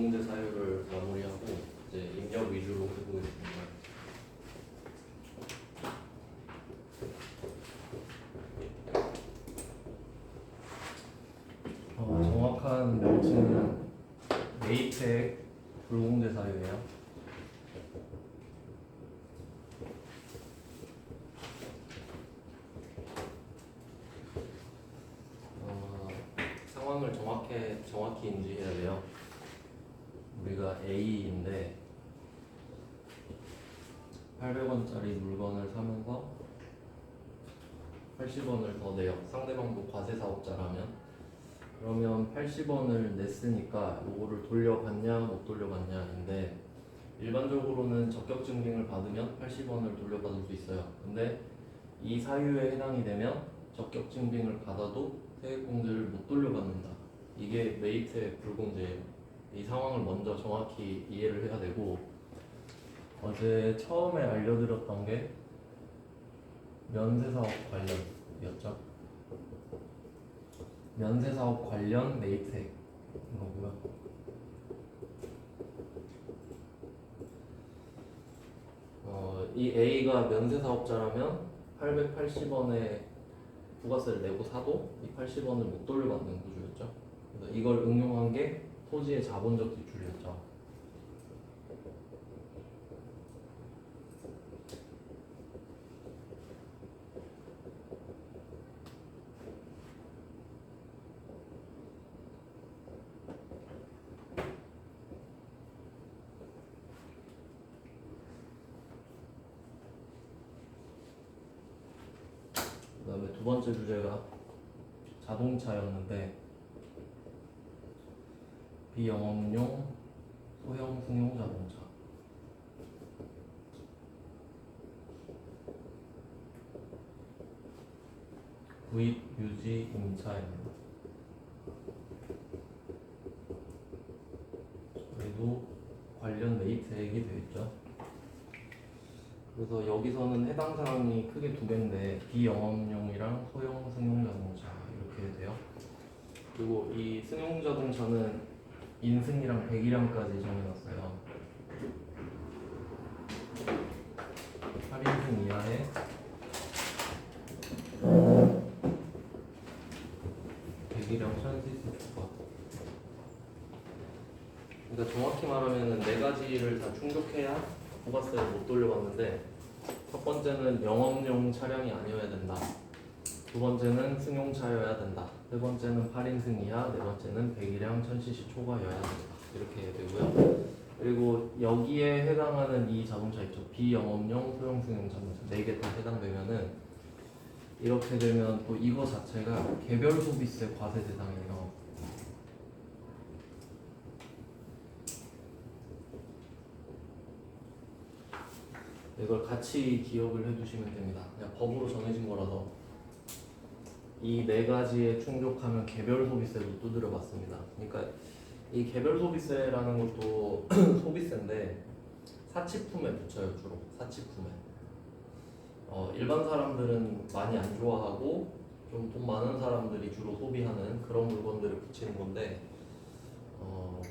문제 사유를 마무리하고 이제 입력 위주로 해보겠습니다. 정확한 명칭은 메이트액 불공제 사유예요. 상황을 정확히 인지해야 돼요. 우리가 A인데 800원짜리 물건을 사면서 80원을 더 내요. 상대방도 과세사업자라면. 그러면 80원을 냈으니까 이거를 돌려받냐 못 돌려받냐인데, 일반적으로는 적격 증빙을 받으면 80원을 돌려받을 수 있어요. 근데 이 사유에 해당이 되면 적격 증빙을 받아도 세액공제를 못 돌려받는다. 이게 메이트의 불공제예요. 이 상황을 먼저 정확히 이해를 해야 되고, 어제 처음에 알려드렸던 게 면세사업 관련이었죠. 면세사업 관련 메이트액 이거고요. 이 A가 면세사업자라면 880원에 부가세를 내고 사도 이 80원을 못 돌려받는 구조였죠. 그래서 이걸 응용한 게 토지의 자본적 지출이었죠. 그 다음에 두 번째 주제가 자동차였는데, 비영업용 소형 승용 자동차. 구입, 유지, 임차입니다. 그리고 관련 메이트액이 되겠죠. 그래서 여기서는 해당 사항이 크게 두 개인데, 비영업용이랑 소형 승용 자동차 이렇게 돼요. 그리고 이 승용 자동차는 인승이랑 배기량까지 정해놨어요. 8인승 이하의 배기량 1000cc 초과. 그러니까 정확히 말하면 네 가지를 다 충족해야 부가세를 못 돌려받는데, 첫 번째는 영업용 차량이 아니어야 된다. 두 번째는 승용차여야 된다. 세 번째는 8인승 이하, 네 번째는 배기량 1000cc 초과여야 된다. 이렇게 되고요. 그리고 여기에 해당하는 이 자동차 있죠. 비영업용 소형 승용 자동차 4개 다 해당되면은, 이렇게 되면 또 이거 자체가 개별 소비세 과세 대상이에요. 이걸 같이 기억을 해두시면 됩니다. 그냥 법으로 정해진 거라서 이 네 가지에 충족하면 개별 소비세도 두드려 봤습니다. 그러니까 이 개별 소비세라는 것도 소비세인데 사치품에 붙여요. 주로 사치품에. 일반 사람들은 많이 안 좋아하고 좀 돈 많은 사람들이 주로 소비하는 그런 물건들을 붙이는 건데,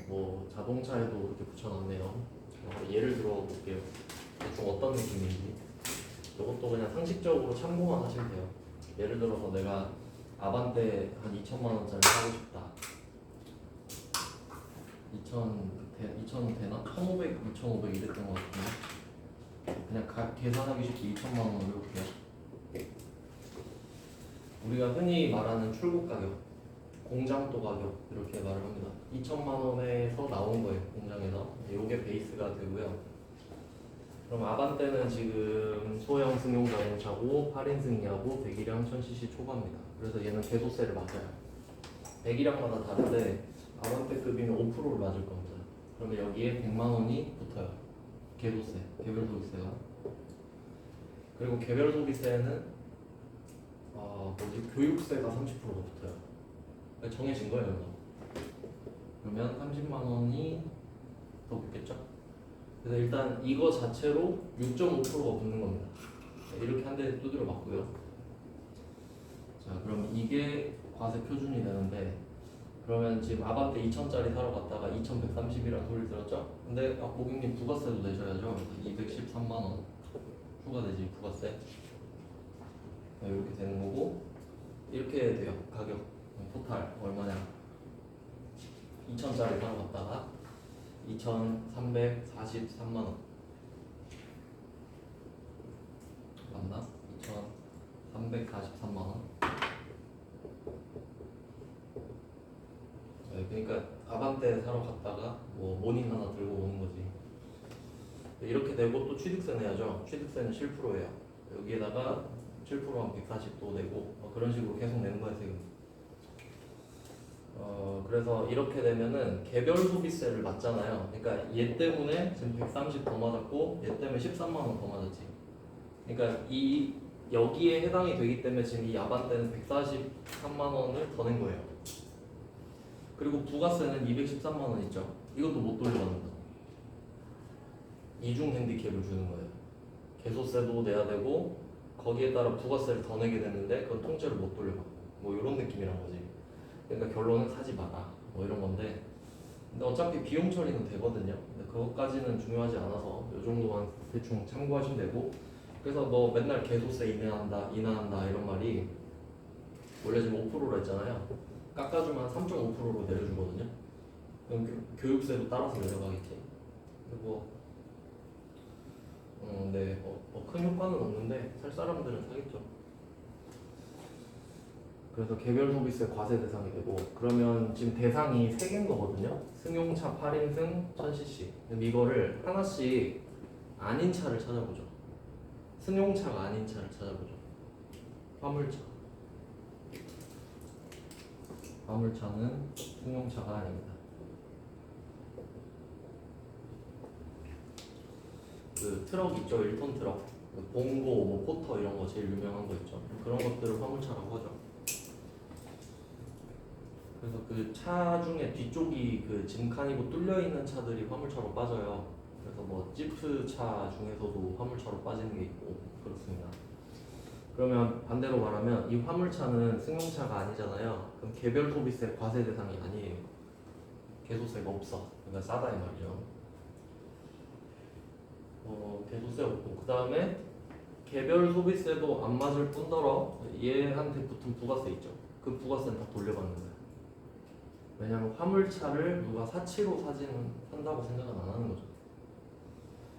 뭐 자동차에도 그렇게 붙여놨네요. 예를 들어 볼게요. 대충 어떤 느낌인지. 이것도 그냥 상식적으로 참고만 하시면 돼요. 예를 들어서 내가 아반떼 한 2천만 원짜리 사고 싶다. 2천 되나? 1,500, 2,500 이랬던 것 같은데, 그냥 계산하기 쉽게 2천만 원으로 해볼게요. 우리가 흔히 말하는 출고 가격, 공장도 가격 이렇게 말을 합니다. 2천만 원에서 나온 거예요. 공장에서. 이게 베이스가 되고요. 그럼 아반떼는 지금 소형 승용 자동차고 8인승 이하고 배기량 1000cc 초과입니다. 그래서 얘는 개소세를 맞아요. 배기량마다 다른데 아반떼급이면 5%를 맞을 겁니다. 그러면 여기에 100만 원이 붙어요. 개소세, 개별 소비세가. 그리고 개별 소비세는 교육세가 30%가 붙어요. 정해진 거예요. 그러면 30만 원이 더 붙겠죠? 그래서 일단 이거 자체로 6.5%가 붙는 겁니다. 이렇게 한 대 두드려 맞고요. 자, 그럼 이게 과세 표준이 되는데, 그러면 지금 아반떼 2,000짜리 사러 갔다가 2,130이라는 소리를 들었죠? 근데 고객님 부가세도 내셔야죠. 213만 원 추가되지 부가세. 이렇게 되는 거고 이렇게 돼요. 가격 토탈 얼마냐? 2,000짜리 사러 갔다가 2,343만 원 맞나? 2,343만 원. 그러니까 아반떼 사러 갔다가 뭐 모닝 하나 들고 오는 거지. 이렇게 되고 또 취득세 내야죠. 취득세는 7%예요. 여기에다가 7%한 140도 내고 그런 식으로 계속 내는 거야 지금. 그래서 이렇게 되면은 개별 소비세를 맞잖아요. 그러니까 얘 때문에 지금 130 더 맞았고 얘 때문에 13만 원 더 맞았지. 그러니까 이 여기에 해당이 되기 때문에 지금 이 아반떼는 143만 원을 더 낸 거예요. 그리고 부가세는 213만 원 있죠. 이것도 못 돌려받는다. 이중 핸디캡을 주는 거예요. 개소세도 내야 되고 거기에 따라 부가세를 더 내게 되는데 그건 통째로 못 돌려받고 뭐 이런 느낌이란 거지. 그러니까 결론은 사지 마라 뭐 이런 건데 근데 어차피 비용 처리는 되거든요. 근데 그것까지는 중요하지 않아서 이 정도만 대충 참고하시면 되고 그래서 뭐 맨날 개소세 인하한다 이런 말이 원래 지금 5%로 했잖아요. 깎아주면 3.5%로 내려주거든요. 그럼 교육세도 따라서 내려가겠지. 그리고 네, 큰 효과는 없는데 살 사람들은 사겠죠. 그래서 개별 소비세 과세 대상이 되고 그러면 지금 대상이 3개인 거거든요. 승용차 8인승 1000cc. 그럼 이거를 하나씩 아닌 차를 찾아보죠. 승용차가 아닌 차를 찾아보죠. 화물차. 화물차는 승용차가 아닙니다. 그 트럭 있죠, 1톤 트럭. 그 봉고, 뭐 포터 이런 거 제일 유명한 거 있죠. 그런 것들을 화물차라고 하죠. 그래서 그 차 중에 뒤쪽이 그 짐칸이고 뚫려 있는 차들이 화물차로 빠져요. 그래서 뭐 지프 차 중에서도 화물차로 빠지는 게 있고 그렇습니다. 그러면 반대로 말하면 이 화물차는 승용차가 아니잖아요. 그럼 개별 소비세 과세 대상이 아니에요. 개소세가 없어. 그러니까 싸다 이 말이죠. 개소세 없고 그 다음에 개별 소비세도 안 맞을 뿐더러 얘한테 붙은 부가세 있죠. 그 부가세는 다 돌려받는 거예요. 왜냐하면 화물차를 누가 사치로 산다고 생각은 안 하는 거죠.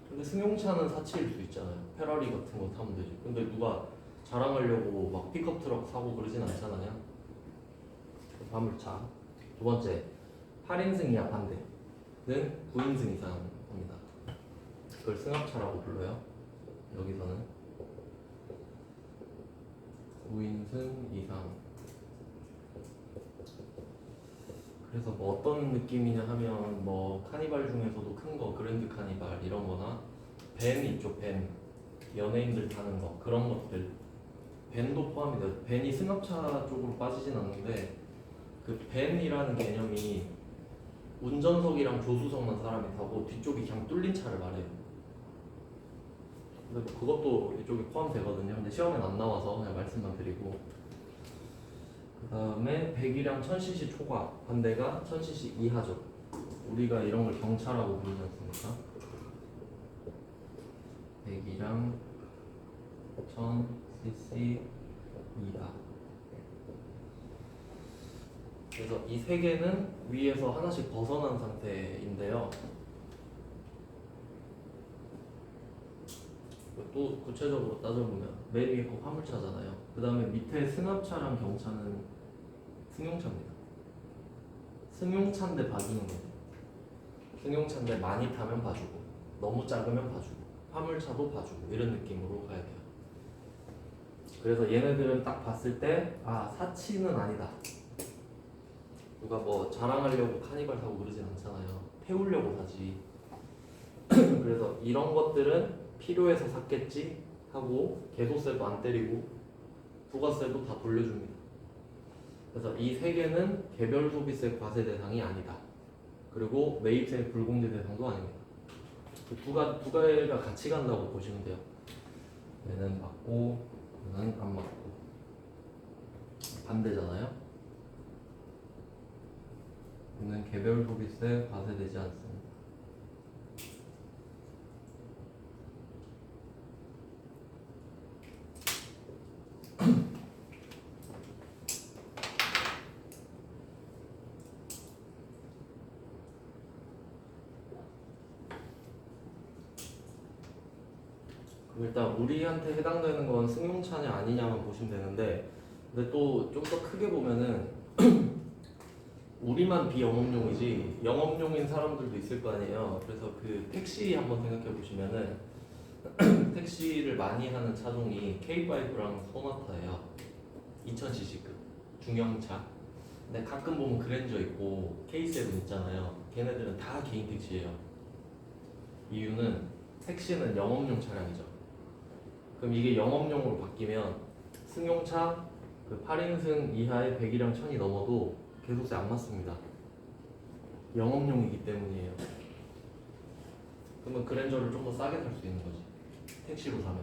근데 승용차는 사치일 수 있잖아요. 페라리 같은 거 타면 되지. 근데 누가 자랑하려고 막 픽업 트럭 사고 그러진 않잖아요. 화물차. 두 번째, 8인승 이하 반대는 9인승 이상 합니다. 그걸 승합차라고 불러요. 여기서는 9인승 이상. 그래서 뭐 어떤 느낌이냐 하면 뭐 카니발 중에서도 큰 거 그랜드 카니발 이런 거나 밴 있죠. 밴 연예인들 타는 거 그런 것들 밴도 포함이 돼요. 밴이 승합차 쪽으로 빠지진 않는데 그 밴이라는 개념이 운전석이랑 조수석만 사람이 타고 뒤쪽이 그냥 뚫린 차를 말해요. 근데 그것도 이쪽에 포함되거든요. 근데 시험엔 안 나와서 그냥 말씀만 드리고 그 다음에 100이랑 1000cc 초과 반대가 1000cc 이하죠. 우리가 이런 걸 경차라고 부르지 않습니까? 100이랑 1000cc 이하. 그래서 이 세 개는 위에서 하나씩 벗어난 상태인데요. 또 구체적으로 따져보면 맨 위에 거 화물차잖아요. 그 다음에 밑에 승합차랑 경차는 승용차입니다. 승용차인데 봐주는 거죠. 승용차인데 많이 타면 봐주고 너무 작으면 봐주고 화물차도 봐주고 이런 느낌으로 가야 돼요. 그래서 얘네들은 딱 봤을 때 사치는 아니다. 누가 뭐 자랑하려고 카니발 사고 그러진 않잖아요. 태우려고 사지. 그래서 이런 것들은 필요해서 샀겠지 하고 개소세도 안 때리고 부가세도 다 돌려줍니다. 그래서 이 세 개는 개별 소비세 과세 대상이 아니다. 그리고 매입세 불공제 대상도 아닙니다. 두 개가 같이 간다고 보시면 돼요. 얘는 맞고 얘는 안 맞고 반대잖아요. 는 개별 소비세 과세되지 않습니다. 일단 우리한테 해당되는 건 승용차냐 아니냐만 보시면 되는데, 근데 또 좀 더 크게 보면은 우리만 비영업용이지 영업용인 사람들도 있을 거 아니에요. 그래서 그 택시 한번 생각해 보시면은 택시를 많이 하는 차종이 K5랑 소나타예요. 2000cc급 중형차. 근데 가끔 보면 그랜저 있고 K7 있잖아요. 걔네들은 다 개인 택시예요. 이유는 택시는 영업용 차량이죠. 그럼 이게 영업용으로 바뀌면 승용차 그 8인승 이하의 100이랑 1000이 넘어도 계속세 안 맞습니다. 영업용이기 때문이에요. 그러면 그랜저를 좀 더 싸게 살 수 있는 거지. 택시로 사면.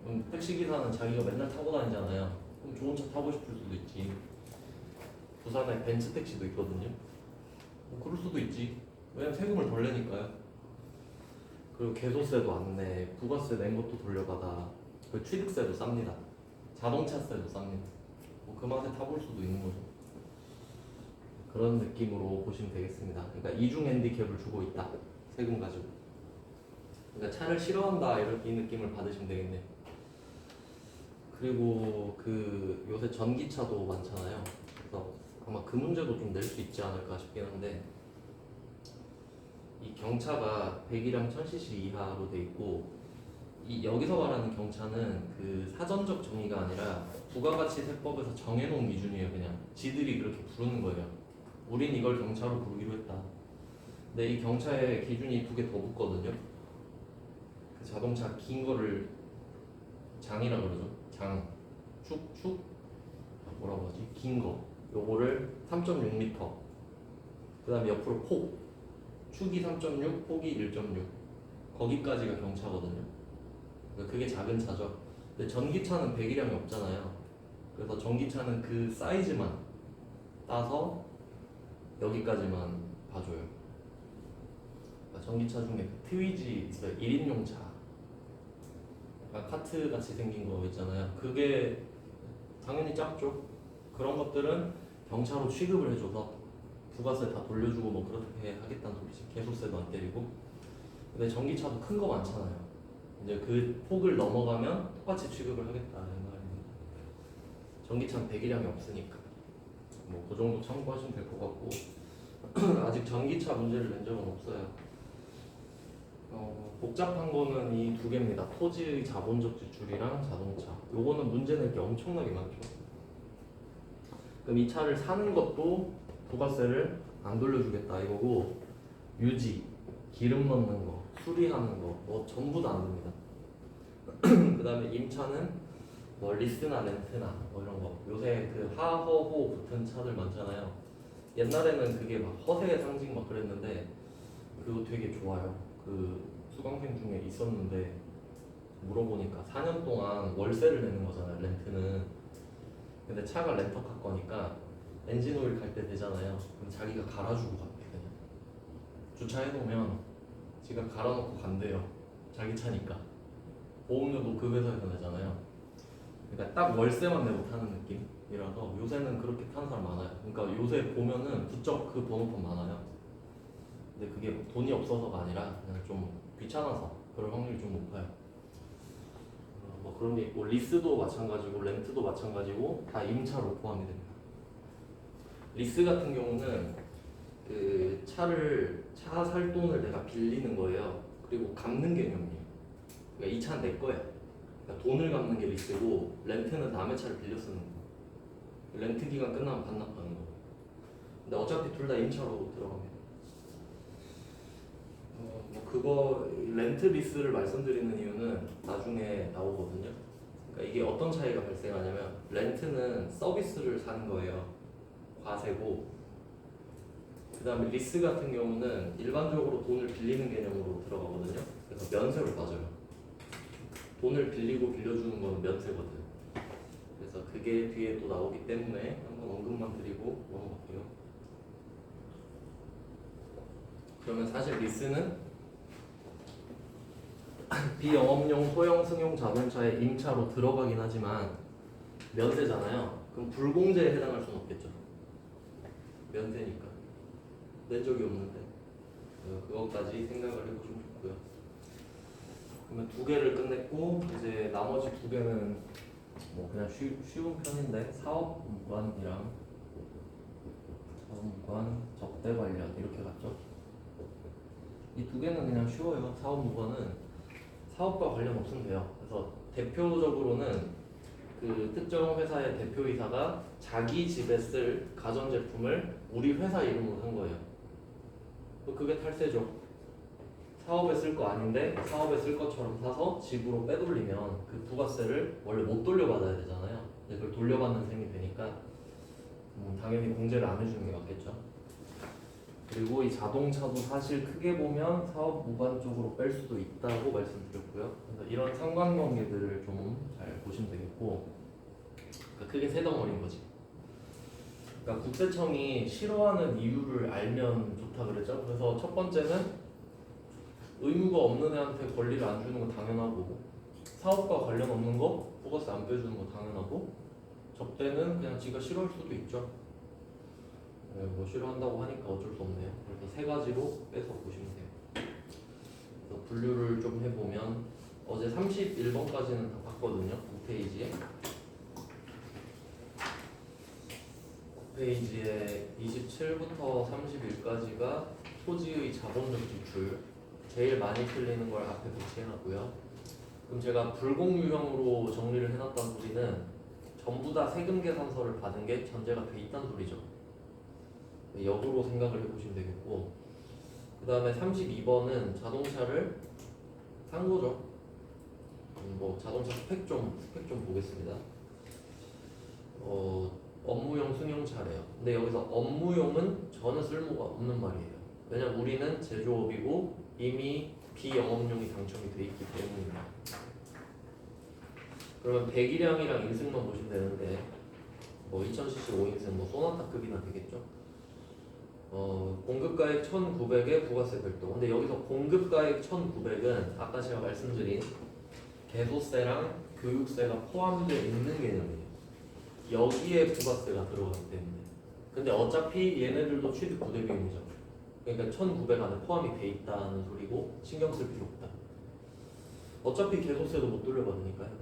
그럼 택시기사는 자기가 맨날 타고 다니잖아요. 그럼 좋은 차 타고 싶을 수도 있지. 부산에 벤츠 택시도 있거든요. 뭐 그럴 수도 있지. 왜냐면 세금을 덜 내니까요. 그리고 개소세도 안 내, 부가세 낸 것도 돌려받아, 그 취득세도 쌉니다. 자동차세도 쌉니다. 뭐 그 맛에 타볼 수도 있는 거죠. 그런 느낌으로 보시면 되겠습니다. 그러니까 이중 핸디캡을 주고 있다. 세금 가지고. 그러니까 차를 싫어한다 이 느낌을 받으시면 되겠네요. 그리고 그 요새 전기차도 많잖아요. 그래서 아마 그 문제도 좀 낼 수 있지 않을까 싶긴 한데, 이 경차가 100이랑 1000cc 이하로 돼 있고, 이 여기서 말하는 경차는 그 사전적 정의가 아니라 부가가치세법에서 정해놓은 기준이에요. 그냥 지들이 그렇게 부르는 거예요. 우린 이걸 경차로 부르기로 했다. 근데 이 경차에 기준이 두 개 더 붙거든요. 그 자동차 긴 거를 장이라 그러죠. 장, 축, 뭐라고 하지? 긴 거. 요거를 3.6m. 그 다음에 옆으로 폭. 축이 3.6, 폭이 1.6. 거기까지가 경차거든요. 그게 작은 차죠. 근데 전기차는 배기량이 없잖아요. 그래서 전기차는 그 사이즈만 따서 여기까지만 봐줘요. 그러니까 전기차 중에 트위지 있어요. 1인용 차. 그러니까 카트 같이 생긴 거 있잖아요. 그게 당연히 작죠. 그런 것들은 경차로 취급을 해줘서 부가세 다 돌려주고 뭐 그렇게 하겠다는 소리지. 개소세도 안 때리고. 근데 전기차도 큰 거 많잖아요. 이제 그 폭을 넘어가면 똑같이 취급을 하겠다는 말입니다. 전기차는 배기량이 없으니까 뭐 그 정도 참고하시면 될 것 같고 아직 전기차 문제를 낸 적은 없어요. 복잡한 거는 이 두 개입니다. 토지의 자본적 지출이랑 자동차. 요거는 문제 낼 게 엄청나게 많죠. 그럼 이 차를 사는 것도 부가세를 안 돌려주겠다 이거고, 유지, 기름 넣는 거, 수리하는 거, 뭐 전부 다 안 됩니다. 그 다음에 임차는 뭐 리스나 렌트나 뭐 이런 거. 요새 그 하허호 붙은 차들 많잖아요. 옛날에는 그게 막 허세의 상징 막 그랬는데 그거 되게 좋아요. 그 수강생 중에 있었는데 물어보니까 4년 동안 월세를 내는 거잖아요. 렌트는. 근데 차가 렌터카 거니까 엔진 오일 갈 때 되잖아요. 그럼 자기가 갈아주고 갈게 그냥. 주차해놓으면 지가 갈아놓고 간대요. 자기 차니까. 보험료도 그 회사에서 내잖아요. 그러니까 딱 월세만 내고 타는 느낌이라서 요새는 그렇게 타는 사람 많아요. 그러니까 요새 보면은 부쩍 그 번호판 많아요. 근데 그게 돈이 없어서가 아니라 그냥 좀 귀찮아서 그럴 확률이 좀 높아요. 뭐 그런 게 있고, 리스도 마찬가지고 렌트도 마찬가지고 다 임차로 포함이 됩니다. 리스 같은 경우는 그 차를 차 살 돈을 내가 빌리는 거예요. 그리고 갚는 개념이에요. 그러니까 이 차는 내 거야. 그러니까 돈을 갚는 게 리스고, 렌트는 남의 차를 빌려 쓰는 거. 렌트 기간 끝나면 반납하는 거. 근데 어차피 둘 다 임차로 들어갑니다. 뭐 그거 렌트 리스를 말씀드리는 이유는 나중에 나오거든요. 그러니까 이게 어떤 차이가 발생하냐면, 렌트는 서비스를 사는 거예요. 과세고, 그 다음에 리스 같은 경우는 일반적으로 돈을 빌리는 개념으로 들어가거든요. 그래서 면세로 빠져요. 돈을 빌리고 빌려주는 건 면세거든. 그래서 그게 뒤에 또 나오기 때문에 한번 언급만 드리고 넘어갈게요. 그러면 사실 리스는 비영업용 소형 승용 자동차의 임차로 들어가긴 하지만 면세잖아요. 그럼 불공제에 해당할 수는 없겠죠. 면세니까 낸 적이 없는데 그것까지 생각을 해보시면 좋고요. 그러면 두 개를 끝냈고 이제 나머지 두 개는 뭐 그냥 쉬운 편인데 사업 무관이랑 사업 무관 적대 관련 이렇게 갔죠. 이 두 개는 그냥 쉬워요. 사업 무관은 사업과 관련 없으면 돼요. 그래서 대표적으로는 그 특정 회사의 대표이사가 자기 집에 쓸 가전제품을 우리 회사 이름으로 산 거예요. 그게 탈세죠. 사업에 쓸 거 아닌데 사업에 쓸 것처럼 사서 집으로 빼돌리면 그 부가세를 원래 못 돌려받아야 되잖아요. 근데 그걸 돌려받는 셈이 되니까 당연히 공제를 안 해주는 게 맞겠죠. 그리고 이 자동차도 사실 크게 보면 사업 무관 쪽으로 뺄 수도 있다고 말씀드렸고요. 그래서 이런 상관관계들을 좀 잘 보시면 되겠고, 그러니까 크게 세 덩어리인 거지. 그러니까 국세청이 싫어하는 이유를 알면 좋다 그랬죠. 그래서 첫 번째는 의무가 없는 애한테 권리를 안 주는 건 당연하고, 사업과 관련 없는 거 부가세 안 빼주는 거 당연하고, 적대는 그냥 지가 싫어할 수도 있죠. 네, 뭐 싫어한다고 하니까 어쩔 수 없네요. 그래서 세 가지로 빼서 보시면 돼요. 그래서 분류를 좀 해보면 어제 31번까지는 다 봤거든요. 5페이지에. 5페이지에 27부터 31까지가 토지의 자본적 지출 제일 많이 틀리는 걸 앞에 배치해놨고요. 그럼 제가 불공유형으로 정리를 해놨다는 소리는 전부 다 세금 계산서를 받은 게 전제가 돼 있다는 소리죠. 역으로 생각을 해보시면 되겠고, 그 다음에 32번은 자동차를 산 거죠. 뭐 자동차 스펙 좀 보겠습니다. 업무용 승용차래요. 근데 여기서 업무용은 전혀 쓸모가 없는 말이에요. 왜냐면 우리는 제조업이고 이미 비영업용이 당첨이 돼 있기 때문입니다. 그러면 배기량이랑 인승만 보시면 되는데 뭐 2000cc 5인승 뭐 소나타급이나 되겠죠. 공급가액 1,900에 부가세 별도. 근데 여기서 공급가액 1,900은 아까 제가 말씀드린 개소세랑 교육세가 포함되어 있는 개념이에요. 여기에 부가세가 들어가기 때문에. 근데 어차피 얘네들도 취득 부대 비용이죠. 그러니까 1,900 안에 포함이 돼 있다는 소리고 신경 쓸 필요 없다. 어차피 개소세도 못 돌려받으니까요.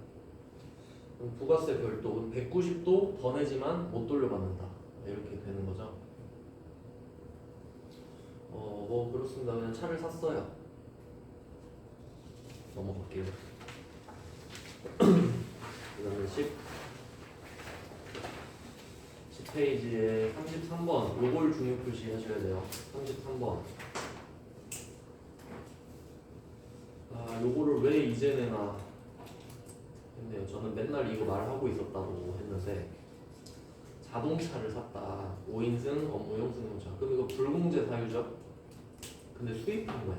그럼 부가세 별도 190도 더 내지만 못 돌려받는다. 이렇게 되는 거죠. 뭐 그렇습니다. 그냥 차를 샀어요. 넘어갈게요. 그다음에 10페이지에 33번 요걸 중요 표시하셔야 돼요. 33번. 요거를 왜 이제 내나 했네요. 저는 맨날 이거 말하고 있었다고 했는데 자동차를 샀다. 5인승 업무용 승용차. 그럼 이거 불공제 사유죠? 근데 수입한 거야.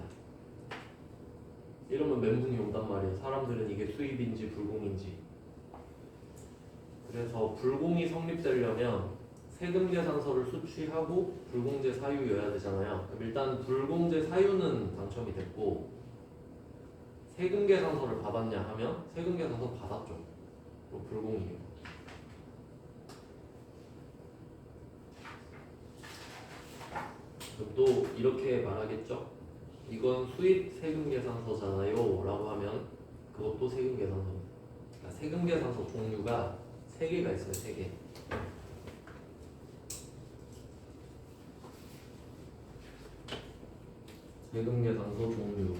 이러면 멘붕이 온단 말이에요. 사람들은 이게 수입인지 불공인지. 그래서 불공이 성립되려면 세금 계산서를 수취하고 불공제 사유여야 되잖아요. 그럼 일단 불공제 사유는 당첨이 됐고 세금 계산서를 받았냐 하면 세금 계산서 받았죠. 그럼 불공이에요. 또 이렇게 말하겠죠. 이건 수입 세금 계산서잖아요 라고 하면 그것도 세금 계산서입니다. 그러니까 세금 계산서 종류가 3개가 있어요. 3개. 세금 계산서 종류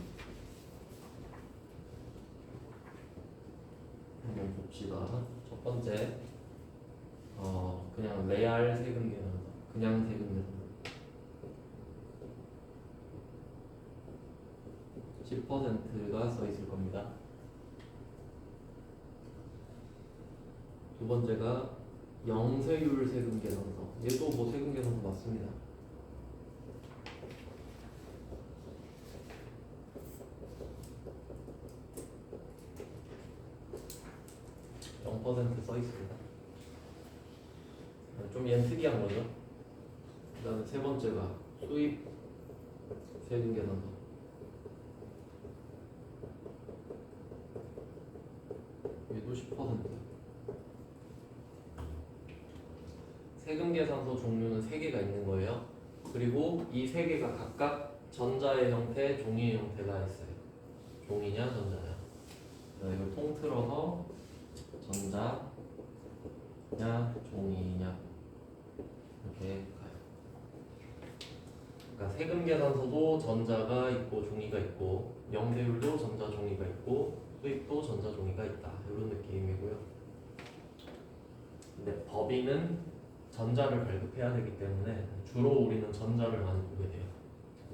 한번 봅시다. 첫 번째 그냥 레알 세금 계산서, 그냥 세금 계산서 10%가 써 있을 겁니다. 두 번째가 영세율 세금 계산서. 얘도 뭐 세금 계산서 맞습니다. 써 있습니다. 좀 얘는 특이한 거죠. 그 다음에 세 번째가 수입 세금 계산서. 얘도 10%. 세금 계산서 종류는 3개가 있는 거예요. 그리고 이 3개가 각각 전자의 형태, 종이의 형태가 있어요. 종이냐 전자냐. 이걸 통틀어서 전자냐 종이냐 이렇게 가요. 그러니까 세금 계산서도 전자가 있고 종이가 있고, 영세율도 전자 종이가 있고, 수입도 전자 종이가 있다, 이런 느낌이고요. 근데 법인은 전자를 발급해야 되기 때문에 주로 우리는 전자를 많이 보게 돼요.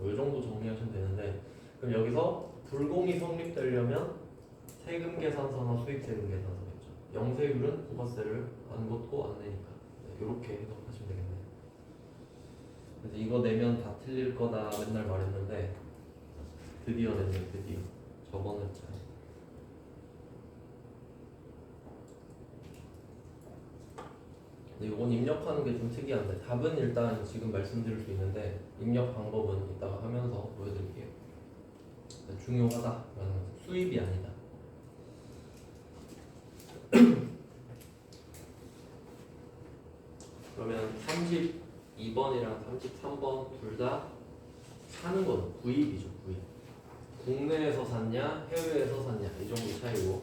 이 정도 정리하시면 되는데, 그럼 여기서 불공이 성립되려면 세금 계산서나 수입 세금 계산서겠죠. 영세율은 부가세를 안 걷고 안 내니까. 이렇게 해석하시면 되겠네요. 그래서 이거 내면 다 틀릴 거다 맨날 말했는데 드디어 냈네요. 드디어 적어냈죠. 근데 이건 입력하는 게 좀 특이한데, 답은 일단 지금 말씀드릴 수 있는데 입력 방법은 이따가 하면서 보여드릴게요. 중요하다라는 거죠. 수입이 아니다. 그러면 32번이랑 33번 둘 다 사는 건 구입이죠. 구입. 국내에서 샀냐 해외에서 샀냐 이 정도 차이고,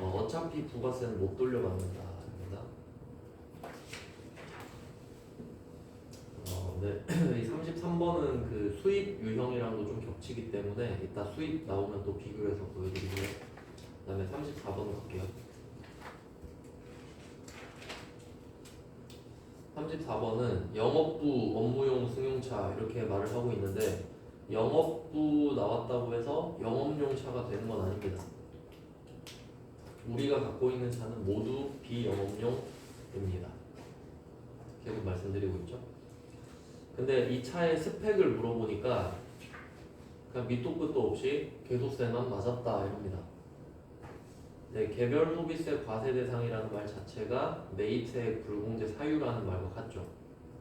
어차피 부가세는 못 돌려받는다. 네. 이 33번은 그 수입 유형이랑도 좀 겹치기 때문에 이따 수입 나오면 또 비교해서 보여드리고요. 그 다음에 34번 갈게요. 34번은 영업부 업무용 승용차 이렇게 말을 하고 있는데, 영업부 나왔다고 해서 영업용 차가 되는 건 아닙니다. 우리가 갖고 있는 차는 모두 비영업용입니다. 계속 말씀드리고 있죠. 근데 이 차의 스펙을 물어보니까 그냥 밑도 끝도 없이 개소세만 맞았다 이럽니다. 네, 개별 소비세 과세 대상이라는 말 자체가 매입세액 불공제 사유라는 말과 같죠.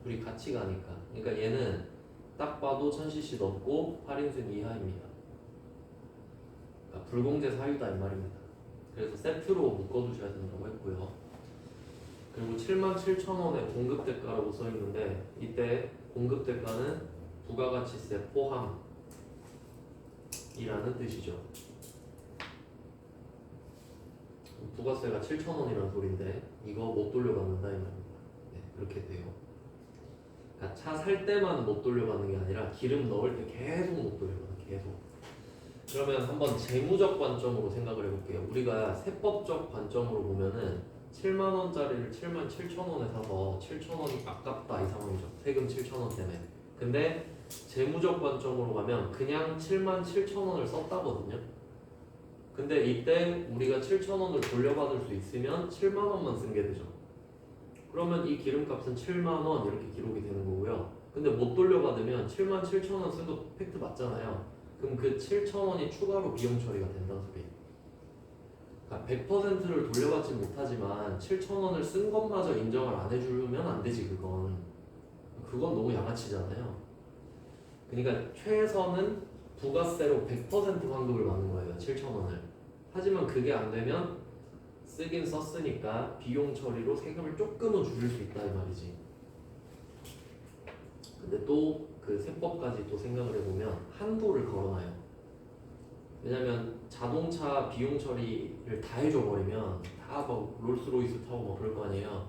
둘이 같이 가니까. 그러니까 얘는 딱 봐도 1000cc 넘고 8인승 이하입니다. 그러니까 불공제 사유다 이 말입니다. 그래서 세트로 묶어두셔야 된다고 했고요. 그리고 77,000원의 공급대가라고 써있는데, 이때 공급대가는 부가가치세 포함이라는 뜻이죠. 부가세가 7,000원이라는 소리인데 이거 못 돌려받는다 이 말입니다. 네, 그렇게 돼요. 그러니까 차 살 때만 못 돌려받는 게 아니라 기름 넣을 때 계속 못 돌려받는, 계속. 그러면 한번 재무적 관점으로 생각을 해볼게요. 우리가 세법적 관점으로 보면은 7만원짜리를 77,000원에 사서 7,000원이 아깝다 이 상황이죠. 세금 7,000원 때문에. 근데 재무적 관점으로 가면 그냥 77,000원을 썼다거든요. 근데 이때 우리가 7,000원을 돌려받을 수 있으면 7만원만 쓴 게 되죠. 그러면 이 기름값은 7만원 이렇게 기록이 되는 거고요. 근데 못 돌려받으면 77,000원 쓴 거 팩트 맞잖아요. 그럼 그 7,000원이 추가로 비용 처리가 된다는 소리예요. 그러니까 100%를 돌려받지 못하지만 7,000원을 쓴 것마저 인정을 안 해주면 안 되지. 그건 너무 양아치잖아요. 그러니까 최선은 부가세로 100% 환급을 받는 거예요. 7,000원을. 하지만 그게 안 되면 쓰긴 썼으니까 비용 처리로 세금을 조금은 줄일 수 있다 이 말이지. 근데 또 그 세법까지 또 생각을 해보면 한도를 걸어놔요. 왜냐면 자동차 비용 처리를 다 해줘버리면 다 막 롤스로이스 타고 막 그럴 거 아니에요.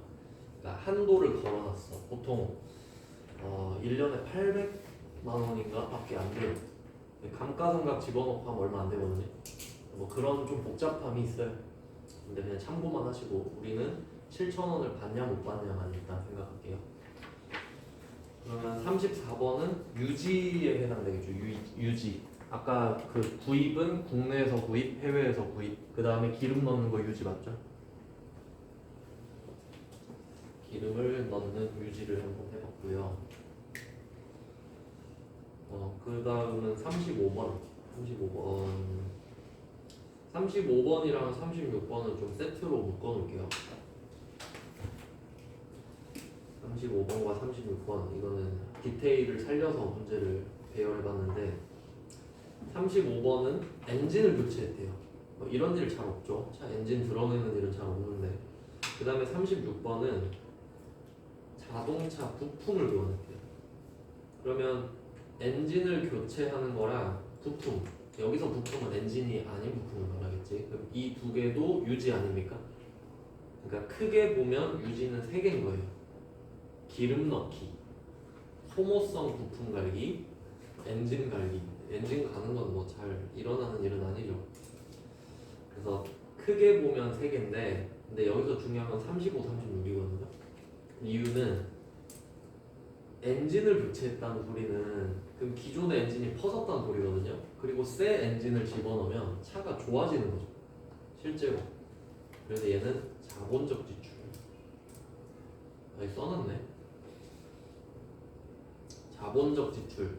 그러니까 한도를 걸어놨어. 보통 1년에 800만 원인가 밖에 안 돼요. 감가상각 집어넣고 하면 얼마 안 되거든요. 뭐 그런 좀 복잡함이 있어요. 근데 그냥 참고만 하시고, 우리는 7,000원을 받냐 못 받냐만 일단 생각할게요. 그러면 34번은 유지에 해당되겠죠. 유지. 아까 그 구입은 국내에서 구입, 해외에서 구입. 그 다음에 기름 넣는 거 유지 맞죠? 기름을 넣는 유지를 한번 해봤고요. 그 다음은 35번. 35번이랑 36번은 좀 세트로 묶어놓을게요. 35번과 36번 이거는 디테일을 살려서 문제를 배열해봤는데 35번은 엔진을 교체했대요. 뭐 이런 일 잘 없죠. 차 엔진 드러내는 일은 잘 없는데. 그 다음에 36번은 자동차 부품을 교환했대요. 그러면 엔진을 교체하는 거랑 부품, 여기서 부품은 엔진이 아닌 부품을 말하겠지. 그럼 이 두 개도 유지 아닙니까? 그러니까 크게 보면 유지는 세 개인 거예요. 기름 넣기, 소모성 부품 갈기, 엔진 갈기. 엔진 가는 건 뭐 잘 일어나는 일은 아니죠. 그래서 크게 보면 세 개인데, 근데 여기서 중요한 건 35, 36이거든요. 이유는 엔진을 교체했다는 소리는 그럼 기존의 엔진이 퍼졌다는 소리거든요. 그리고 새 엔진을 집어넣으면 차가 좋아지는 거죠. 실제로. 그래서 얘는 자본적 지출. 여기 써놨네. 자본적 지출.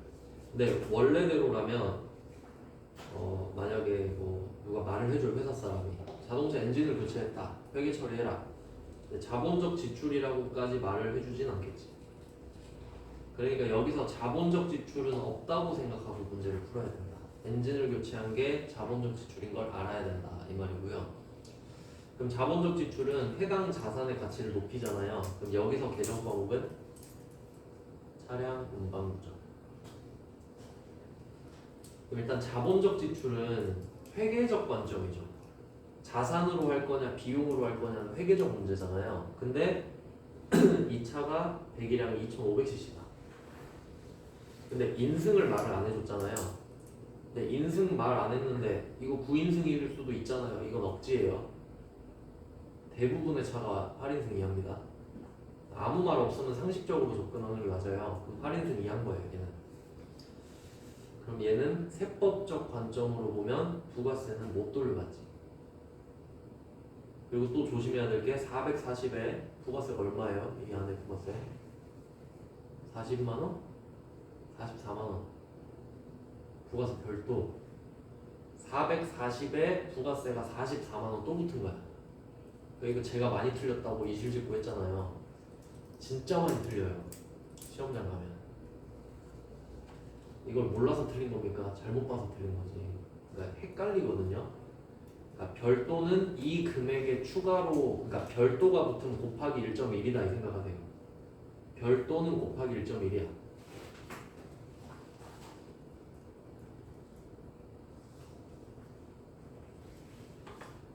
근데 원래대로라면 만약에 뭐 누가 말을 해줄 회사 사람이 자동차 엔진을 교체했다. 회계 처리해라. 근데 자본적 지출이라고까지 말을 해주진 않겠지. 그러니까 여기서 자본적 지출은 없다고 생각하고 문제를 풀어야 된다. 엔진을 교체한 게 자본적 지출인 걸 알아야 된다. 이 말이고요. 그럼 자본적 지출은 해당 자산의 가치를 높이잖아요. 그럼 여기서 계정 과목은 차량 운반부죠. 그럼 일단 자본적 지출은 회계적 관점이죠. 자산으로 할 거냐 비용으로 할 거냐는 회계적 문제잖아요. 근데 이 차가 배기량이 2,500cc다. 근데 인승을 말을 안 해줬잖아요. 근데 인승 말 안 했는데 이거 9인승일 수도 있잖아요. 이건 억지예요. 대부분의 차가 8인승 이하입니다. 아무 말 없으면 상식적으로 접근하는 게 맞아요. 그럼 8인승 이하인 거예요. 얘는. 그럼 얘는 세법적 관점으로 보면 부가세는 못 돌려받지. 그리고 또 조심해야 될 게 440에 부가세가 얼마예요? 이 안에 부가세 40만원? 44만원. 부가세 별도. 440에 부가세가 44만원 또 붙은 거야. 그러니까 제가 많이 틀렸다고 이실직고 했잖아요. 진짜 많이 틀려요. 시험장 가면. 이걸 몰라서 틀린 겁니까? 잘못 봐서 틀린 거지. 그러니까 헷갈리거든요. 그러니까 별도는 이 금액에 추가로, 그러니까 별도가 붙으면 곱하기 1.1이다 이 생각하세요. 별도는 곱하기 1.1이야.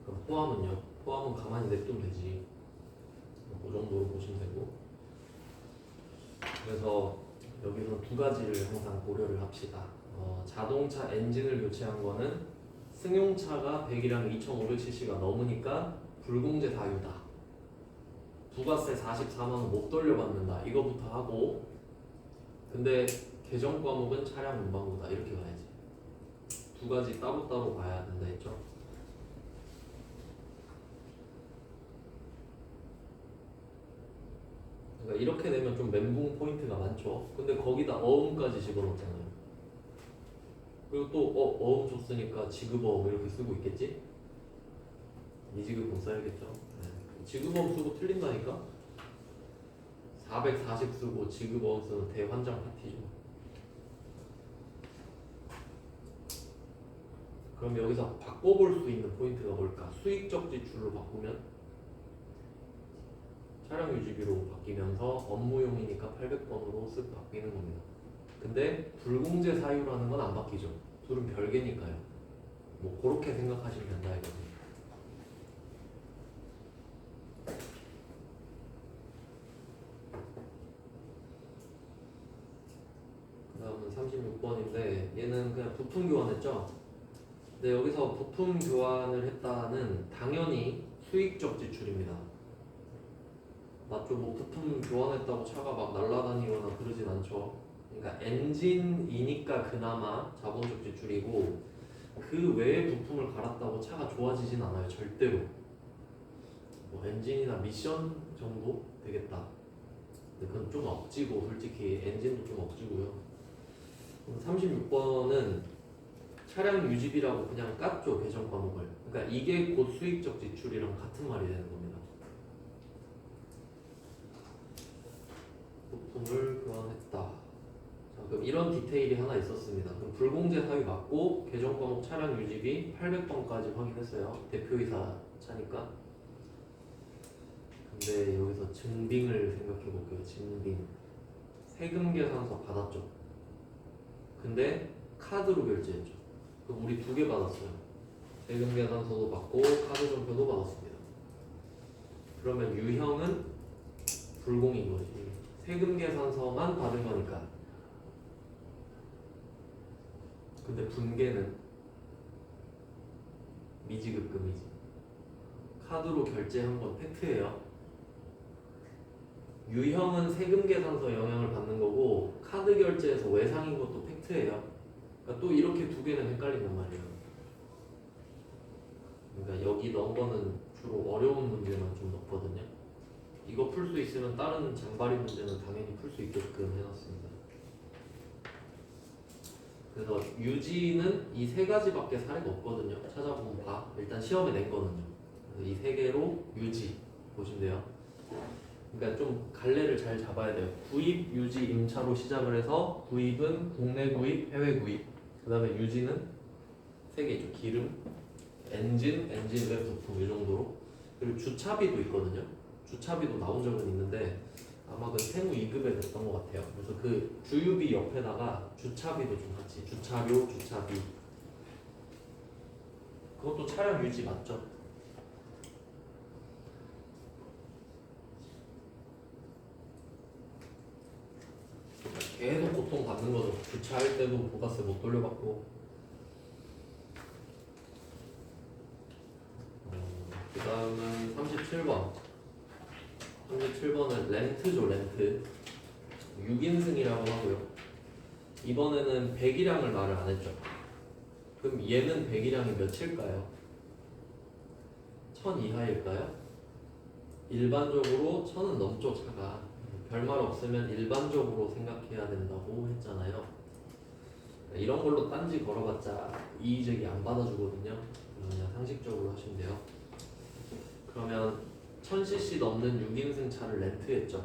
그럼 포함은요? 포함은 가만히 냅두면 되지. 그 정도로 보시면 되고. 그래서 여기서 두 가지를 항상 고려를 합시다. 자동차 엔진을 교체한 거는 승용차가 배기량 2,500cc가 넘으니까 불공제 사유다. 부가세 44만원 못 돌려받는다. 이거부터 하고, 근데 개정 과목은 차량 운반부다. 이렇게 가야지. 두 가지 따로따로 봐야 된다 했죠. 그러니까 이렇게 되면 좀 멘붕 포인트가 많죠. 근데 거기다 어음까지 집어넣잖아요. 그리고 또 어음 줬으니까 지급어음 이렇게 쓰고 있겠지? 미지급은 써야겠죠. 네. 지급어음 쓰고 틀린다니까? 440 쓰고 지급어음 쓰는 대환장 파티죠. 그럼 여기서 바꿔볼 수 있는 포인트가 뭘까? 수익적 지출로 바꾸면 차량 유지비로 바뀌면서 업무용이니까 800번으로 쓱 바뀌는 겁니다. 근데 불공제 사유라는 건 안 바뀌죠. 둘은 별개니까요. 뭐 그렇게 생각하시면 된다 이거지. 그 다음은 36번인데 얘는 그냥 부품 교환했죠. 근데 여기서 부품 교환을 했다는 당연히 수익적 지출입니다. 맞죠? 뭐 부품 교환했다고 차가 막 날아다니거나 그러진 않죠. 그러니까 엔진이니까 그나마 자본적 지출이고 그 외의 부품을 갈았다고 차가 좋아지진 않아요. 절대로. 뭐 엔진이나 미션 정도 되겠다. 근데 그건 좀 억지고 솔직히 엔진도 좀 억지고요. 36번은 차량 유지비라고 그냥 깠죠. 개정 과목을. 그러니까 이게 곧 수익적 지출이랑 같은 말이 되는 겁니다. 부품을 교환했다. 자, 그럼 이런 디테일이 하나 있었습니다. 그럼 불공제 사유 맞고 계정 과목 차량 유지비 800번까지 확인했어요. 대표이사 차니까. 근데 여기서 증빙을 생각해 볼게요. 증빙. 세금 계산서 받았죠. 근데 카드로 결제했죠. 그럼 우리 두 개 받았어요. 세금 계산서도 받고 카드 전표도 받았습니다. 그러면 유형은 불공인 거지. 세금 계산서만 받은 거니까. 근데 분계는 미지급금이지. 카드로 결제한 건 팩트예요. 유형은 세금 계산서 영향을 받는 거고 카드 결제에서 외상인 것도 팩트예요. 그러니까 또 이렇게 두 개는 헷갈린단 말이에요. 그러니까 여기 넣은 거는 주로 어려운 문제만 좀 넣거든요. 이거 풀 수 있으면 다른 장발이 문제는 당연히 풀 수 있게끔 해놨습니다. 그래서 유지는 이 세 가지밖에 사례가 없거든요. 찾아보면 봐. 일단 시험에 낸 거는요. 그래서 이 세 개로 유지 보시면 돼요. 그러니까 좀 갈래를 잘 잡아야 돼요. 구입, 유지, 임차로 시작을 해서 구입은 국내 구입, 해외 구입. 그 다음에 유지는 세 개 있죠. 기름, 엔진 외 부품 이 정도로. 그리고 주차비도 있거든요. 주차비도 나온 적은 있는데 아마 그 세무 2급에 됐던 것 같아요. 그래서 그 주유비 옆에다가 주차비도 좀 같이 주차료, 주차비. 그것도 차량 유지 맞죠? 계속 고통 받는 거죠. 주차할 때도 부가세 못 돌려받고. 그 다음은 37번. 37번은 렌트죠, 렌트. 6인승이라고 하고요. 이번에는 배기량을 말을 안 했죠. 그럼 얘는 배기량이 몇일까요? 1000 이하일까요? 일반적으로 1000은 넘죠, 차가. 별말 없으면 일반적으로 생각해야 된다고 했잖아요. 이런 걸로 딴지 걸어봤자 이의제기 안 받아주거든요. 그냥 상식적으로 하시면 돼요. 그러면 1000cc 넘는 6인승 차를 렌트했죠.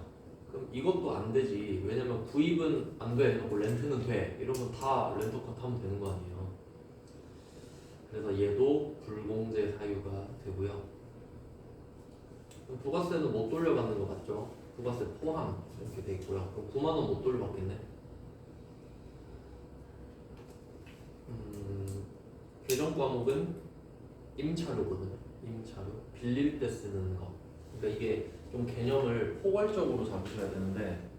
그럼 이것도 안 되지. 왜냐면 구입은 안 돼. 하고 렌트는 돼. 이러면 다 렌터카 타면 되는 거 아니에요. 그래서 얘도 불공제 사유가 되고요. 부가세는 못 돌려받는 거 맞죠? 부가세 포함 이렇게 돼 있고요. 그럼 9만 원 못 돌려받겠네. 계정 과목은 임차료거든요. 임차료 빌릴 때 쓰는 거. 그러니까 이게 좀 개념을 포괄적으로 잡으셔야 되는데,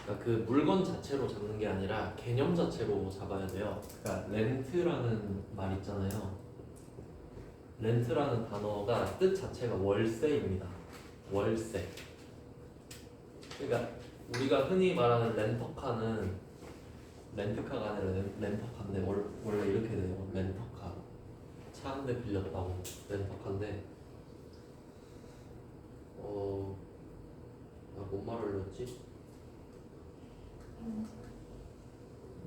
그러니까 그 물건 자체로 잡는 게 아니라 개념 자체로 잡아야 돼요. 그러니까 렌트라는 말 있잖아요. 렌트라는 단어가 뜻 자체가 월세입니다. 월세. 그러니까 우리가 흔히 말하는 렌터카는 렌트카가 아니라 렌터카인데 원래 이렇게 돼요. 렌터카. 차 한 대 빌렸다고 렌터카인데 나 뭔 말을 했지?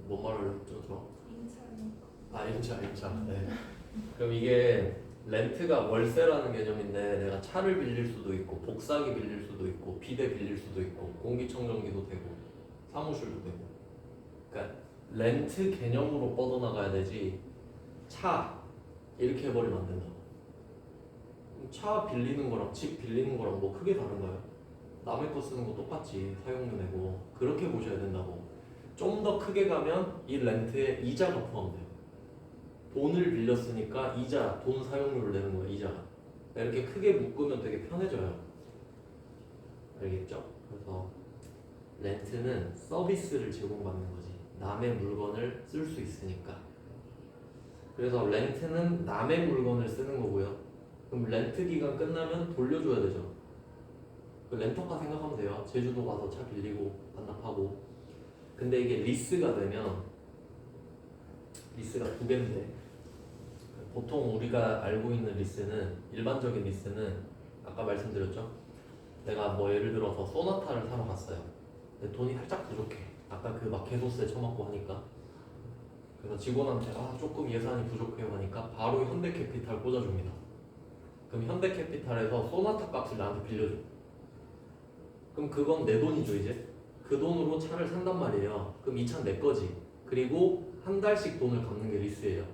뭔 말을 했죠 저? 임차. 네. 그럼 이게 렌트가 월세라는 개념인데 내가 차를 빌릴 수도 있고 복사기 빌릴 수도 있고 비대 빌릴 수도 있고 공기청정기도 되고 사무실도 되고. 그러니까 렌트 개념으로 뻗어나가야 되지 차 이렇게 해버리면 안 된다고. 차 빌리는 거랑 집 빌리는 거랑 뭐 크게 다른가요? 남의 거 쓰는 거 똑같지. 사용료 내고. 그렇게 보셔야 된다고. 좀 더 크게 가면 이 렌트에 이자가 포함돼요. 돈을 빌렸으니까 이자, 돈 사용료를 내는 거예요. 이자가. 이렇게 크게 묶으면 되게 편해져요. 알겠죠? 그래서 렌트는 서비스를 제공받는 거지. 남의 물건을 쓸 수 있으니까. 그래서 렌트는 남의 물건을 쓰는 거고요. 그럼 렌트 기간 끝나면 돌려줘야 되죠. 그 렌터카 생각하면 돼요. 제주도 가서 차 빌리고 반납하고. 근데 이게 리스가 되면 리스가 두 개인데 보통 우리가 알고 있는 리스는 일반적인 리스는 아까 말씀드렸죠. 내가 뭐 예를 들어서 소나타를 사러 갔어요. 근데 돈이 살짝 부족해. 아까 그 막 개소세 쳐먹고 하니까. 그래서 직원한테 조금 예산이 부족해요 하니까 바로 현대캐피탈 꽂아줍니다. 그럼 현대캐피탈에서 소나타 값을 나한테 빌려줘. 그럼 그건 내 돈이죠 이제. 그 돈으로 차를 산단 말이에요. 그럼 이 차는 내 거지. 그리고 한 달씩 돈을 갚는 게 리스예요.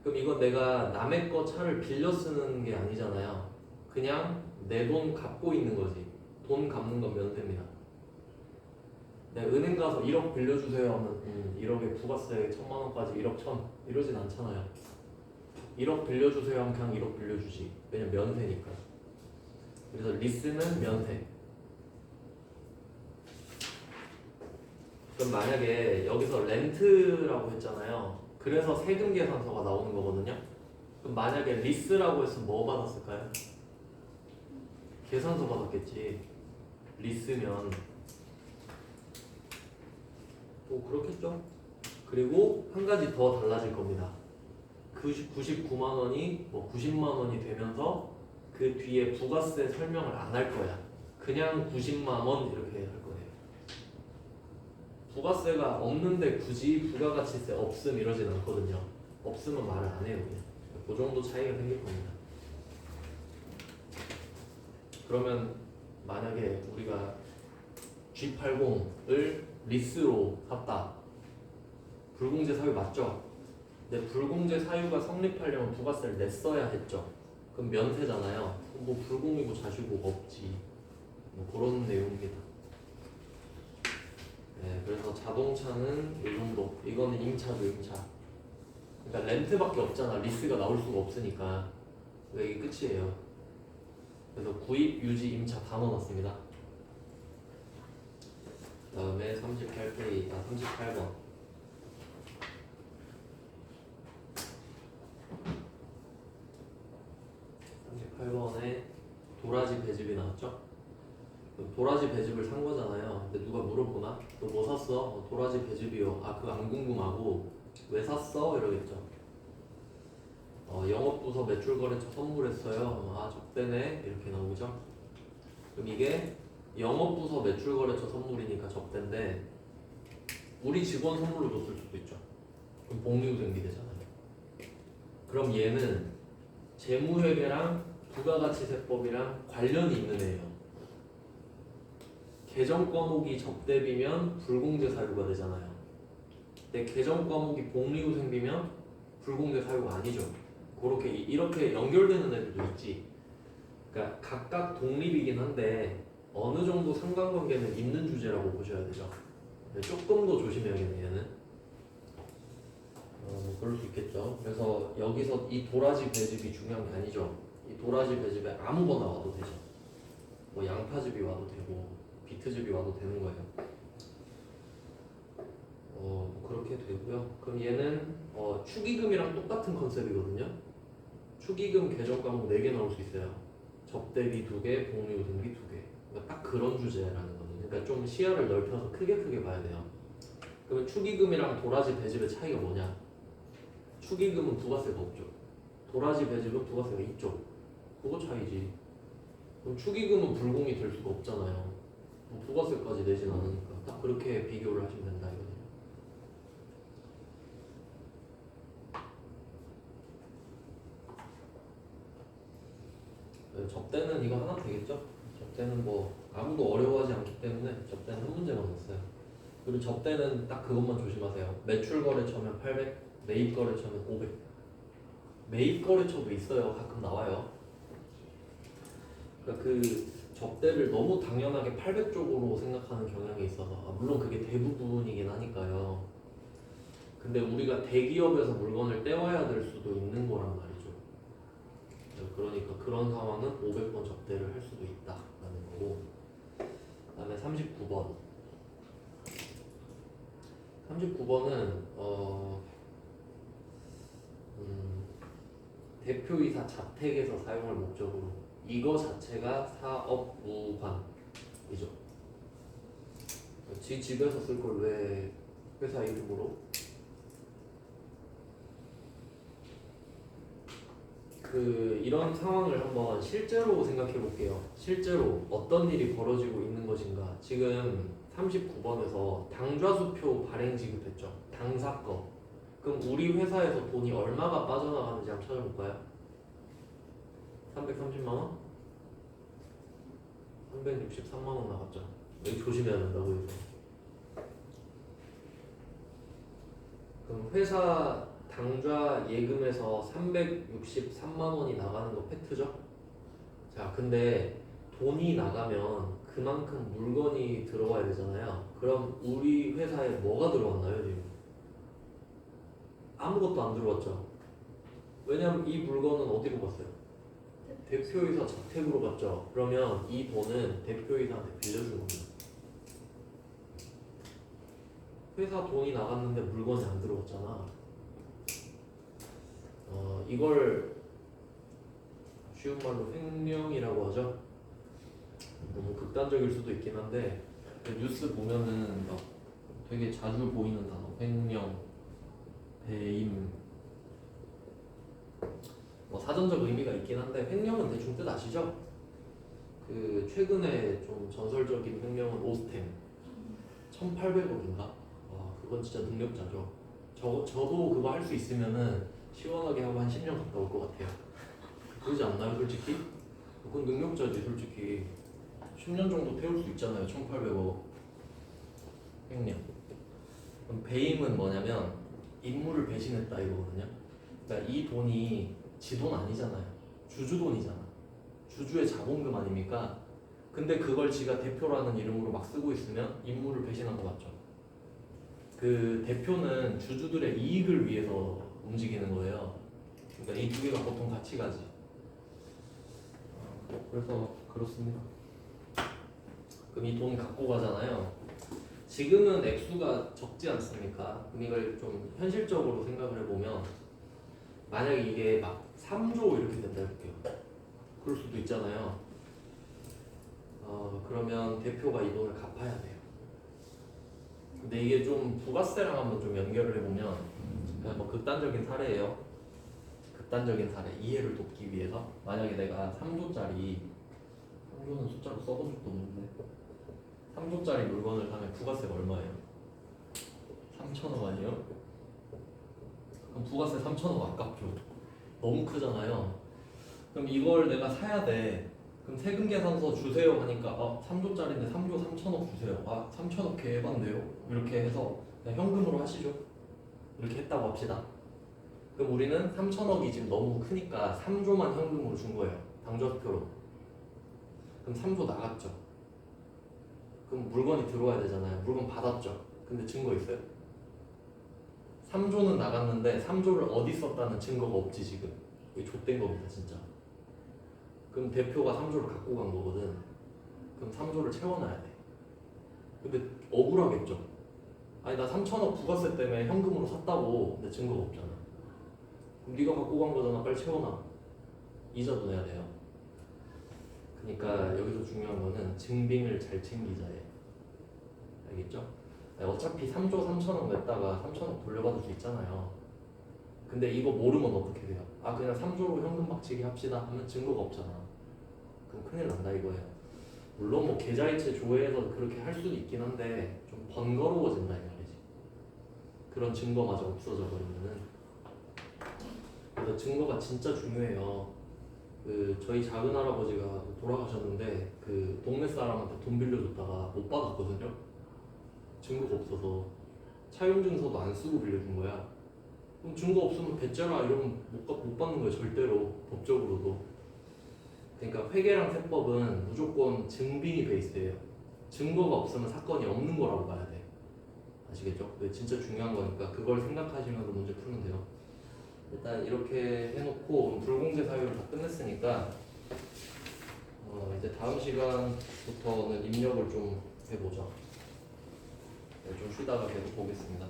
그럼 이건 내가 남의 거 차를 빌려 쓰는 게 아니잖아요. 그냥 내 돈 갚고 있는 거지. 돈 갚는 건 면세입니다. 내가 은행 가서 1억 빌려주세요 하면 1억에 부가세 1,000만 원까지 1억 1,000 이러진 않잖아요. 1억 빌려주세요 하면 그냥 1억 빌려주지. 왜냐면 면세니까. 그래서 리스는 면세. 그럼 만약에 여기서 렌트라고 했잖아요. 그래서 세금 계산서가 나오는 거거든요. 그럼 만약에 리스라고 했으면 뭐 받았을까요? 계산서 받았겠지. 리스면 뭐 그렇겠죠. 그리고 한 가지 더 달라질 겁니다. 99만 원이 뭐 90만 원이 되면서 그 뒤에 부가세 설명을 안 할 거야. 그냥 90만 원 이렇게 할 거예요. 부가세가 없는데 굳이 부가가치세 없음 이러진 않거든요. 없으면 말을 안 해요. 그냥. 그 정도 차이가 생길 겁니다. 그러면 만약에 우리가 G80을 리스로 샀다. 불공제 사유 맞죠? 근데 불공제 사유가 성립하려면 부가세를 냈어야 했죠. 그럼 면세잖아요. 뭐 불공이고 자시고 없지. 뭐 그런 내용입니다. 네, 그래서 자동차는 이 정도. 이거는 임차죠, 임차. 그러니까 렌트밖에 없잖아. 리스가 나올 수가 없으니까. 이게 끝이에요. 그래서 구입, 유지, 임차 다 넣어놨습니다. 그 다음에 38번. 38번에 도라지 배즙이 나왔죠? 도라지 배즙을 산 거잖아요. 근데 누가 물어보나? 너 뭐 샀어? 도라지 배즙이요. 아, 그거 안 궁금하고 왜 샀어? 이러겠죠. 영업부서 매출거래처 선물했어요. 아, 접대네. 이렇게 나오죠. 그럼 이게 영업부서 매출거래처 선물이니까 접대인데 우리 직원 선물로 줬을 수도 있죠. 그럼 복리후생비 되잖아요. 그럼 얘는 재무회계랑 부가가치세법이랑 관련이 있는 애예요. 계정 과목이 접대비면 불공제 사유가 되잖아요. 근데 계정 과목이 복리후생비면 불공제 사유가 아니죠. 그렇게 이렇게 연결되는 애들도 있지. 그러니까 각각 독립이긴 한데 어느 정도 상관관계는 있는 주제라고 보셔야 되죠. 조금 더 조심해야겠네 얘는. 그럴 수 있겠죠. 그래서 여기서 이 도라지 배즙이 중요한 게 아니죠. 이 도라지 배즙에 아무거나 와도 되죠. 뭐 양파즙이 와도 되고 비트즙이 와도 되는 거예요. 그렇게 되고요. 그럼 얘는 축의금이랑 똑같은 컨셉이거든요. 축의금 계정 과목 4개 나올 수 있어요. 접대비 2개, 복리후생비 2개. 그러니까 딱 그런 주제라는 거죠. 그러니까 좀 시야를 넓혀서 크게 봐야 돼요. 그러면 축의금이랑 도라지 배즙의 차이가 뭐냐? 축의금은 부가세가 없죠. 도라지 배즙은 부가세가 있죠. 그거 차이지. 그럼 축의금은 불공이 될 수가 없잖아요. 뭐 부가세까지 내진 않으니까 딱 그렇게 비교를 하시면 된다 이거죠. 접대는 이거 하나 되겠죠? 접대는 뭐 아무도 어려워하지 않기 때문에 접대는 한 문제만 넣었어요. 그리고 접대는 딱 그것만 조심하세요. 매출거래처면 800, 매입거래처면 500. 매입거래처도 있어요. 가끔 나와요. 그러니까 그 접대를 너무 당연하게 800쪽으로 생각하는 경향이 있어서 물론 그게 대부분이긴 하니까요. 근데 우리가 대기업에서 물건을 떼와야 될 수도 있는 거란 말이죠. 그러니까 그런 상황은 500번 접대를 할 수도 있다라는 거고. 그 다음에 39번. 39번은 대표이사 자택에서 사용할 목적으로 이거 자체가 사업무관이죠. 지 집에서 쓸 걸 왜 회사 이름으로? 이런 상황을 한번 실제로 생각해 볼게요. 실제로 어떤 일이 벌어지고 있는 것인가. 지금 39번에서 당좌수표 발행 지급했죠. 당사건. 그럼 우리 회사에서 돈이 얼마가 빠져나가는지 한번 찾아볼까요? 330만 원? 363만 원 나갔죠. 여기 조심해야 된다고 해서. 그럼 회사 당좌 예금에서 363만 원이 나가는 거 팩트죠? 자, 근데 돈이 나가면 그만큼 물건이 들어와야 되잖아요. 그럼 우리 회사에 뭐가 들어왔나요, 지금? 아무것도 안 들어왔죠. 왜냐면 이 물건은 어디로 갔어요? 대표이사 자택으로 갔죠. 그러면 이 돈은 대표이사한테 빌려준 겁니다. 회사 돈이 나갔는데 물건이 안 들어왔잖아. 이걸 쉬운 말로 횡령이라고 하죠. 너무 극단적일 수도 있긴 한데 뉴스 보면은 막 되게 자주 보이는 단어 횡령, 배임 뭐 사전적 의미가 있긴 한데 횡령은 대충 뜻 아시죠? 그 최근에 좀 전설적인 횡령은 오스템 1,800억인가? 와 그건 진짜 능력자죠. 저도 그거 할 수 있으면은 시원하게 하고 한 10년 갔다 올 것 같아요. 그러지 않나요 솔직히? 그건 능력자지 솔직히. 10년 정도 태울 수 있잖아요. 1,800억 횡령. 그럼 배임은 뭐냐면 임무를 배신했다 이거거든요. 그러니까 이 돈이 지 돈 아니잖아요. 주주 돈이잖아. 주주의 자본금 아닙니까? 근데 그걸 지가 대표라는 이름으로 막 쓰고 있으면 임무를 배신한 거 맞죠? 그 대표는 주주들의 이익을 위해서 움직이는 거예요. 그러니까 이 두 개가 보통 같이 가지. 그래서 그렇습니다. 그럼 이 돈 갖고 가잖아요. 지금은 액수가 적지 않습니까? 그럼 이걸 좀 현실적으로 생각을 해보면 만약에 이게 막 3조 이렇게 된다 해볼게요. 그럴 수도 있잖아요. 그러면 대표가 이 돈을 갚아야 돼요. 근데 이게 좀 부가세랑 한번 좀 연결을 해보면 그냥 뭐 극단적인 사례예요. 극단적인 사례 이해를 돕기 위해서 만약에 내가 3조짜리 3조는 숫자로 써본 적도 없는데 3조짜리 물건을 사면 부가세가 얼마예요? 3천억 아니에요? 그럼 부가세 3천억 아깝죠. 너무 크잖아요. 그럼 이걸 내가 사야 돼. 그럼 세금계산서 주세요 하니까 3조짜리인데 3조 3천억 주세요. 3천억 개반데요? 이렇게 해서 그냥 현금으로 하시죠. 이렇게 했다고 합시다. 그럼 우리는 3천억이 지금 너무 크니까 3조만 현금으로 준 거예요. 당좌표로. 그럼 3조 나갔죠. 그럼 물건이 들어와야 되잖아요. 물건 받았죠. 근데 증거 있어요? 3조는 나갔는데 3조를 어디 썼다는 증거가 없지 지금. 이게 좆된 겁니다 진짜. 그럼 대표가 3조를 갖고 간 거거든. 그럼 3조를 채워놔야 돼. 근데 억울하겠죠. 아니 나 3천억 부가세 때문에 현금으로 샀다고. 근데 증거가 없잖아. 그럼 네가 갖고 간 거잖아. 빨리 채워놔. 이자도 내야 돼요. 그러니까 여기서 중요한 거는 증빙을 잘 챙기자예요. 알겠죠? 어차피 3조 3천억 냈다가 3천억 돌려받을 수 있잖아요. 근데 이거 모르면 어떻게 돼요? 그냥 3조로 현금 박치기 합시다 하면 증거가 없잖아. 그럼 큰일 난다 이거예요. 물론 뭐 계좌이체 조회해서 그렇게 할 수도 있긴 한데 좀 번거로워진다 이 말이지. 그런 증거마저 없어져 버리면은. 그래서 증거가 진짜 중요해요. 저희 작은 할아버지가 돌아가셨는데 그 동네 사람한테 돈 빌려줬다가 못 받았거든요. 증거가 없어서 차용증서도 안 쓰고 빌려준 거야. 그럼 증거 없으면 배째라 이러면 못 받는 거예요. 절대로 법적으로도. 그러니까 회계랑 세법은 무조건 증빙이 베이스예요. 증거가 없으면 사건이 없는 거라고 봐야 돼. 아시겠죠? 그게 진짜 중요한 거니까 그걸 생각하시면서 문제 풀면 돼요. 일단 이렇게 해놓고 불공제 사유를 다 끝냈으니까 이제 다음 시간부터는 입력을 좀 해보죠. 좀 쉬다가 계속 보겠습니다.